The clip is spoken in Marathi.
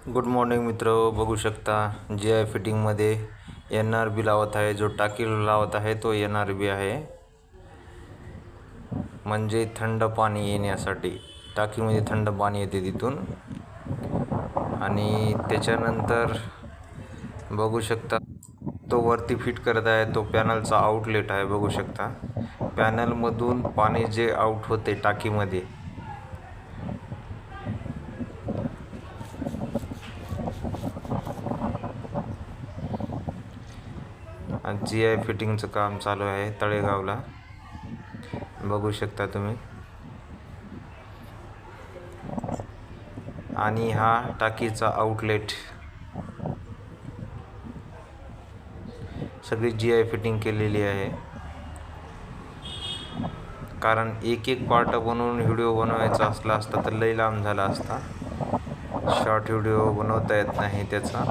गुड मॉर्निंग मित्र, बघू शकता जी आय फिटिंगमध्ये NRB लावत आहे. जो टाकी लावत आहे तो NRB आहे, म्हणजे थंड पाणी येण्यासाठी. टाकीमध्ये थंड पाणी येते तिथून. आणि त्याच्यानंतर बघू शकता तो वरती फिट करत आहे. तो पॅनलचा आउटलेट आहे. बघू शकता पॅनलमधून पाणी जे आउट होते टाकीमध्ये, जी आय फिटिंगचं काम चालू आहे तळेगावला. बघू शकता तुम्ही. आणि हा टाकीचा आउटलेट. सगळी जी आय फिटिंग केलेली आहे, कारण एक एक पार्ट बनवून व्हिडिओ बनवायचा असला असता तर लई लांब झाला असता. शॉर्ट व्हिडिओ बनवता येत नाही त्याचा.